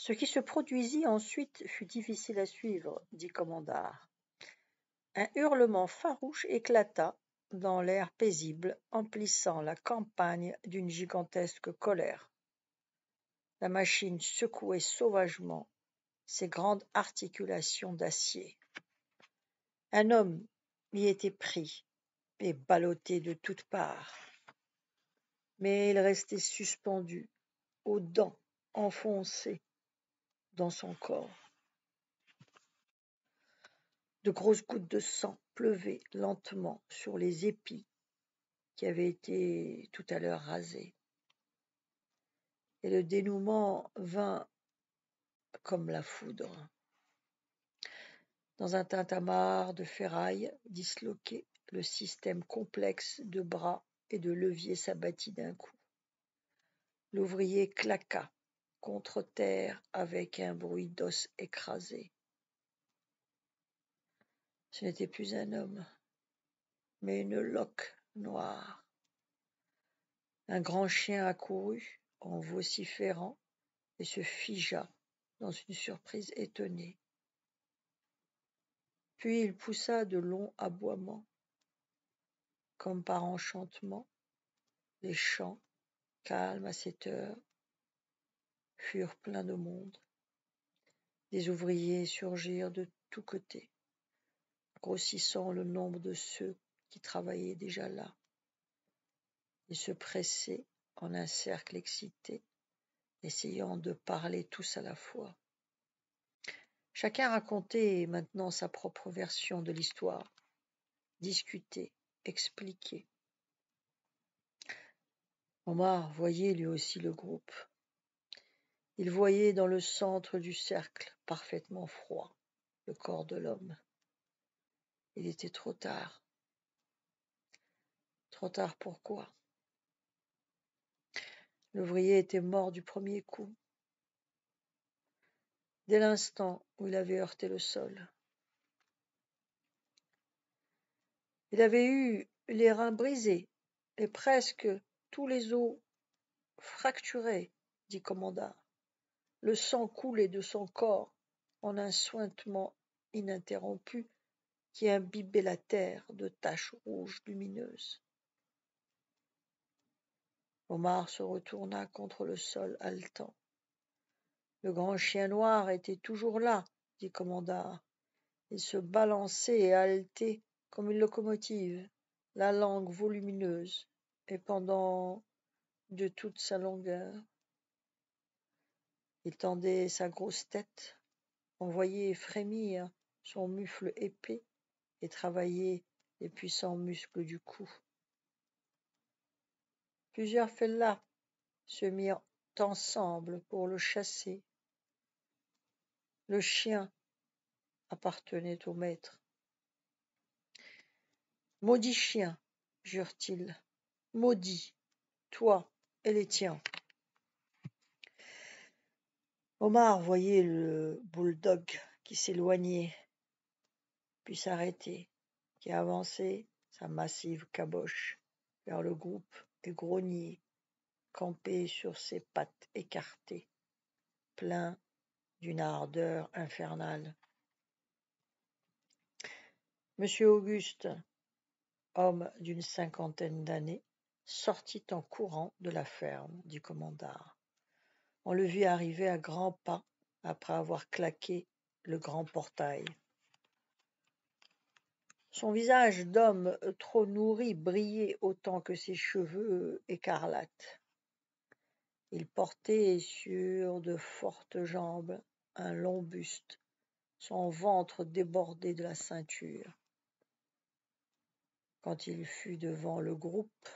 Ce qui se produisit ensuite fut difficile à suivre, dit Commandard. Un hurlement farouche éclata dans l'air paisible, emplissant la campagne d'une gigantesque colère. La machine secouait sauvagement ses grandes articulations d'acier. Un homme y était pris et ballotté de toutes parts, mais il restait suspendu, aux dents enfoncées dans son corps. De grosses gouttes de sang pleuvaient lentement sur les épis qui avaient été tout à l'heure rasés. Et le dénouement vint comme la foudre. Dans un tintamarre de ferraille disloqué, le système complexe de bras et de levier s'abattit d'un coup. L'ouvrier claqua contre terre avec un bruit d'os écrasés. Ce n'était plus un homme, mais une loque noire. Un grand chien accourut en vociférant et se figea dans une surprise étonnée. Puis il poussa de longs aboiements. Comme par enchantement, les champs, calmes à cette heure, furent pleins de monde. Des ouvriers surgirent de tous côtés, grossissant le nombre de ceux qui travaillaient déjà là. Ils se pressaient en un cercle excité, essayant de parler tous à la fois. Chacun racontait maintenant sa propre version de l'histoire, discutait, expliquait. Omar voyait lui aussi le groupe. Il voyait dans le centre du cercle, parfaitement froid, le corps de l'homme. Il était trop tard. Trop tard pourquoi? L'ouvrier était mort du premier coup, dès l'instant où il avait heurté le sol. Il avait eu les reins brisés et presque tous les os fracturés, dit Commandard. Le sang coulait de son corps en un suintement ininterrompu qui imbibait la terre de taches rouges lumineuses. Omar se retourna contre le sol haletant. Le grand chien noir était toujours là, dit Commandard. Il se balançait et haletait comme une locomotive, la langue volumineuse, épandant de toute sa longueur. Il tendait sa grosse tête, on voyait frémir son mufle épais et travailler les puissants muscles du cou. Plusieurs fellahs se mirent ensemble pour le chasser. Le chien appartenait au maître. Maudit chien, jure-t-il, maudit, toi et les tiens. Omar voyait le bulldog qui s'éloignait, puis s'arrêtait, qui avançait sa massive caboche vers le groupe et grognait, campé sur ses pattes écartées, plein d'une ardeur infernale. Monsieur Auguste, homme d'une cinquantaine d'années, sortit en courant de la ferme du commandard. On le vit arriver à grands pas après avoir claqué le grand portail. Son visage d'homme trop nourri brillait autant que ses cheveux écarlates. Il portait sur de fortes jambes un long buste, son ventre débordé de la ceinture. Quand il fut devant le groupe,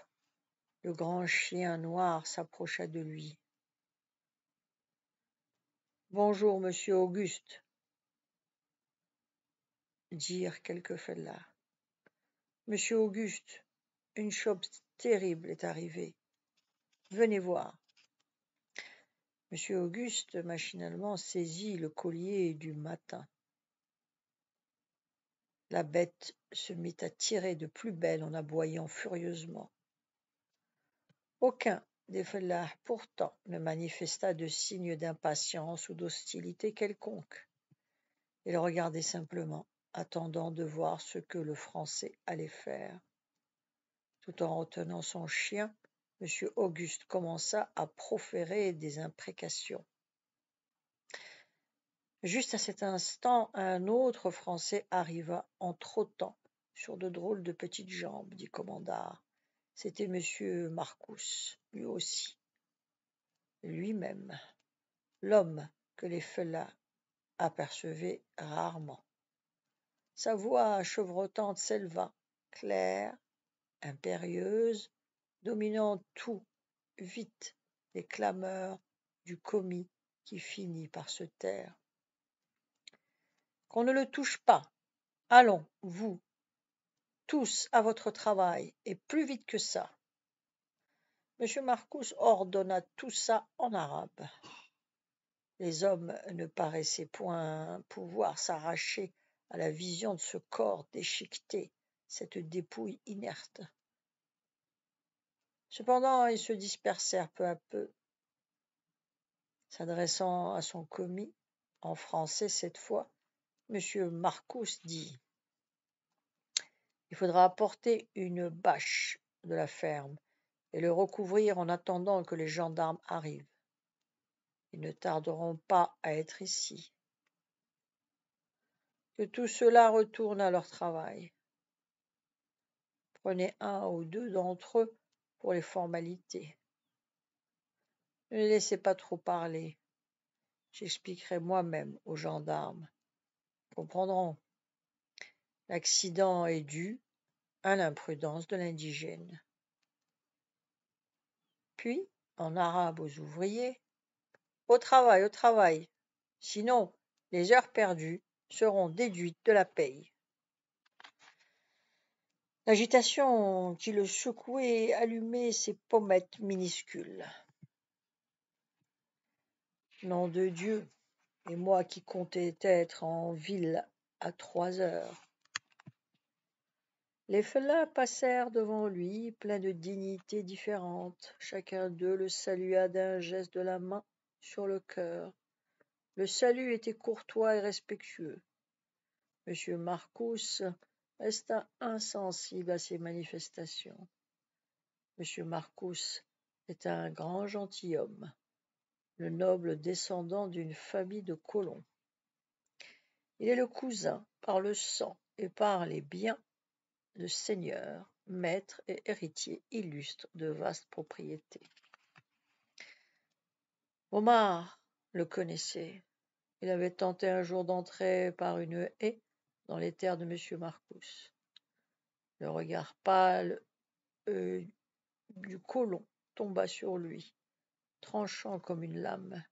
le grand chien noir s'approcha de lui. « Bonjour, monsieur Auguste » dirent quelques fellahs. « Monsieur Auguste, une chose terrible est arrivée. Venez voir. » Monsieur Auguste machinalement saisit le collier du matin. La bête se mit à tirer de plus belle en aboyant furieusement. Aucun des fellahs, pourtant, ne manifesta de signe d'impatience ou d'hostilité quelconque. Il regardait simplement, attendant de voir ce que le Français allait faire. Tout en retenant son chien, M. Auguste commença à proférer des imprécations. Juste à cet instant, un autre Français arriva en trottant sur de drôles de petites jambes, dit Commandard. C'était M. Marcous, lui aussi, lui-même, l'homme que les fellahs apercevaient rarement. Sa voix chevrotante s'éleva, claire, impérieuse, dominant tout, vite, les clameurs du commis qui finit par se taire. Qu'on ne le touche pas. Allons, vous, tous à votre travail, et plus vite que ça. M. Marcous ordonna tout ça en arabe. Les hommes ne paraissaient point pouvoir s'arracher à la vision de ce corps déchiqueté, cette dépouille inerte. Cependant, ils se dispersèrent peu à peu. S'adressant à son commis, en français cette fois, M. Marcous dit « Il faudra apporter une bâche de la ferme et le recouvrir en attendant que les gendarmes arrivent. Ils ne tarderont pas à être ici. Que tout cela retourne à leur travail. Prenez un ou deux d'entre eux pour les formalités. Ne les laissez pas trop parler. J'expliquerai moi-même aux gendarmes. Ils comprendront. L'accident est dû à l'imprudence de l'indigène. » Puis, en arabe aux ouvriers, « Au travail, sinon les heures perdues seront déduites de la paye. » L'agitation qui le secouait allumait ses pommettes minuscules. Nom de Dieu, et moi qui comptais être en ville à 3 heures. Les fellahs passèrent devant lui, pleins de dignités différentes. Chacun d'eux le salua d'un geste de la main sur le cœur. Le salut était courtois et respectueux. M. Marcous resta insensible à ces manifestations. M. Marcous est un grand gentilhomme, le noble descendant d'une famille de colons. Il est le cousin, par le sang et par les biens, de seigneur, maître et héritier illustre de vastes propriétés. Omar le connaissait. Il avait tenté un jour d'entrer par une haie dans les terres de M. Marcous. Le regard pâle du colon tomba sur lui, tranchant comme une lame,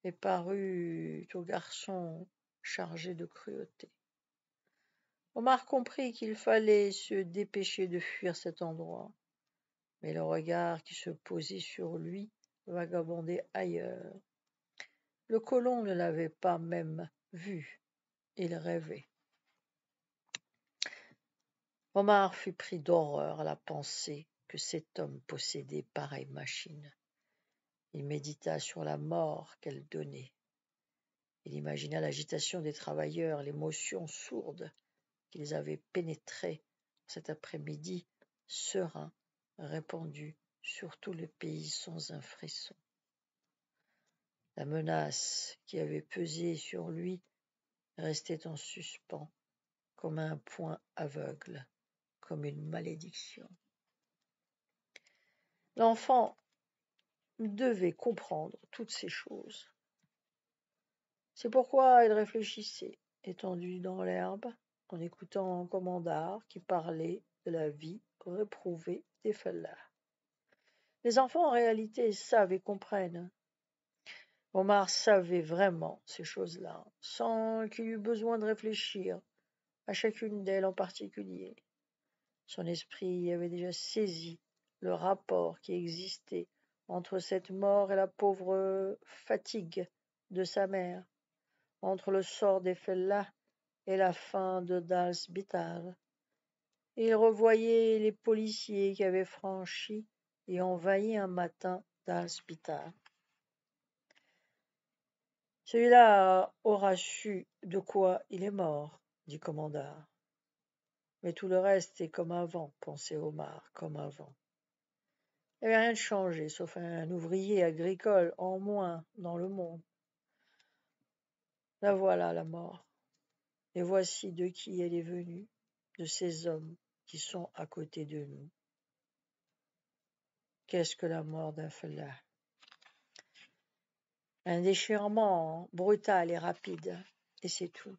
et parut au garçon chargé de cruauté. Omar comprit qu'il fallait se dépêcher de fuir cet endroit, mais le regard qui se posait sur lui vagabondait ailleurs. Le colon ne l'avait pas même vu, il rêvait. Omar fut pris d'horreur à la pensée que cet homme possédait pareille machine. Il médita sur la mort qu'elle donnait. Il imagina l'agitation des travailleurs, l'émotion sourde qu'ils avaient pénétrée cet après-midi serein, répandu sur tout le pays sans un frisson. La menace qui avait pesé sur lui restait en suspens, comme un poing aveugle, comme une malédiction. L'enfant devait comprendre toutes ces choses. C'est pourquoi il réfléchissait, étendu dans l'herbe, en écoutant un commandard qui parlait de la vie réprouvée des fellahs. Les enfants, en réalité, savent et comprennent. Omar savait vraiment ces choses-là, sans qu'il eût besoin de réfléchir à chacune d'elles en particulier. Son esprit avait déjà saisi le rapport qui existait entre cette mort et la pauvre fatigue de sa mère, entre le sort des fellahs et la fin de Dals-Bitar. Il revoyait les policiers qui avaient franchi et envahi un matin d'Al-Spital. Celui-là aura su de quoi il est mort, dit Commandard. Mais tout le reste est comme avant, pensait Omar, comme avant. Il n'y avait rien de changé, sauf un ouvrier agricole en moins dans le monde. La voilà, la mort. Et voici de qui elle est venue, de ces hommes qui sont à côté de nous. Qu'est-ce que la mort d'un fellah? Un déchirement brutal et rapide, et c'est tout.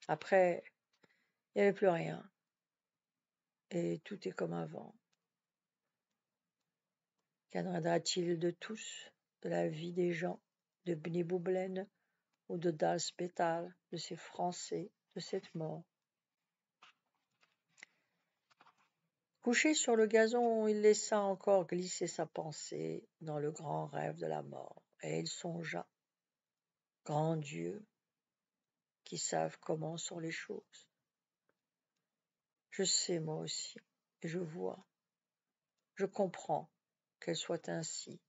Après, il n'y avait plus rien, et tout est comme avant. Qu'adviendra-t-il de tous, de la vie des gens, de Bni Boublen ou de Dal-Spital, de ces Français, de cette mort? Couché sur le gazon, il laissa encore glisser sa pensée dans le grand rêve de la mort, et il songea, grand Dieu, qui savent comment sont les choses. Je sais moi aussi, et je vois, je comprends qu'elle soit ainsi,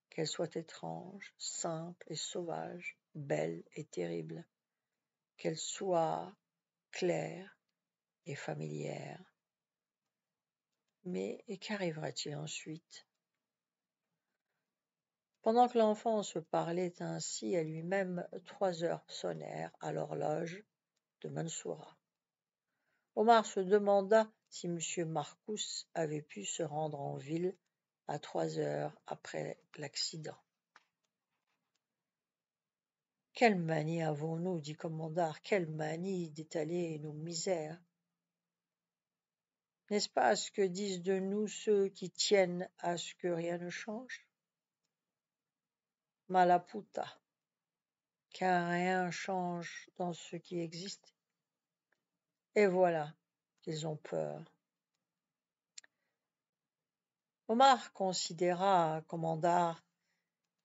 qu'elle soit étrange, simple et sauvage, belle et terrible, qu'elle soit claire et familière. Mais qu'arrivera-t-il ensuite? Pendant que l'enfant se parlait ainsi à lui-même, 3 heures sonnèrent à l'horloge de Mansoura. Omar se demanda si M. Marcous avait pu se rendre en ville à 3 heures après l'accident. Quelle manie avons-nous, dit Commandard, quelle manie d'étaler nos misères. N'est-ce pas ce que disent de nous ceux qui tiennent à ce que rien ne change? Malaputa, car rien change dans ce qui existe. Et voilà qu'ils ont peur. Omar considéra Commandard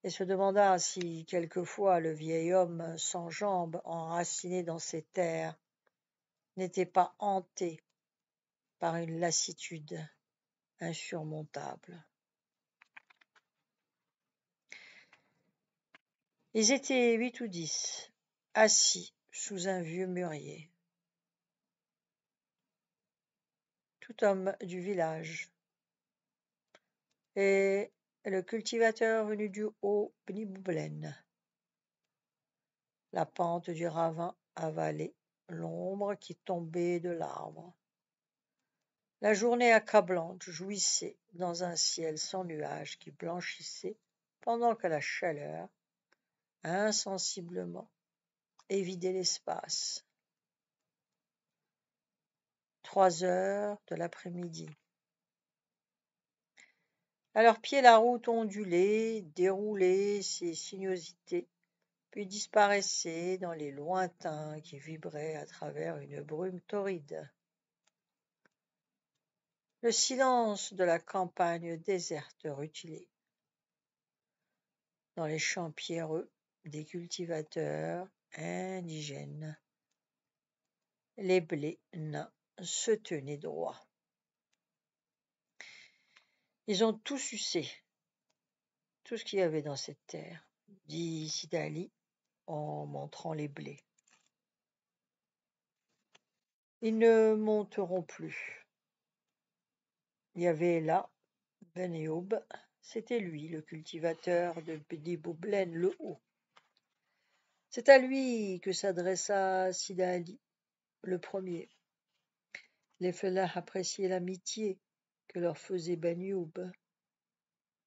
et se demanda si quelquefois le vieil homme sans jambes enraciné dans ses terres n'était pas hanté par une lassitude insurmontable. Ils étaient 8 ou 10, assis sous un vieux mûrier. Tout homme du village. Et le cultivateur venu du haut Bni Boublen. La pente du ravin avalée, l'ombre qui tombait de l'arbre. La journée accablante jouissait dans un ciel sans nuages qui blanchissait pendant que la chaleur, insensiblement, évidait l'espace. 3 heures de l'après-midi. À leurs pieds, la route ondulait, déroulait ses sinuosités, puis disparaissait dans les lointains qui vibraient à travers une brume torride. Le silence de la campagne déserte rutilée. Dans les champs pierreux des cultivateurs indigènes, les blés nains se tenaient droits. Ils ont tout sucé, tout ce qu'il y avait dans cette terre, dit Sidali en montrant les blés. Ils ne monteront plus. Il y avait là Ben Ayoub, c'était lui, le cultivateur de Bni Boublen le Haut. C'est à lui que s'adressa Sidali, le premier. Les fellahs appréciaient l'amitié que leur faisait Ben Ayoub.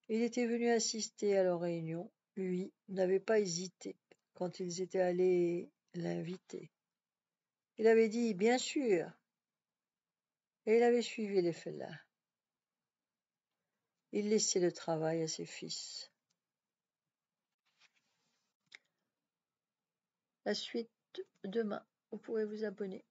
Il était venu assister à leur réunion. Lui n'avait pas hésité quand ils étaient allés l'inviter. Il avait dit « Bien sûr » et il avait suivi les fellahs. Il laissait le travail à ses fils. La suite demain. Vous pourrez vous abonner.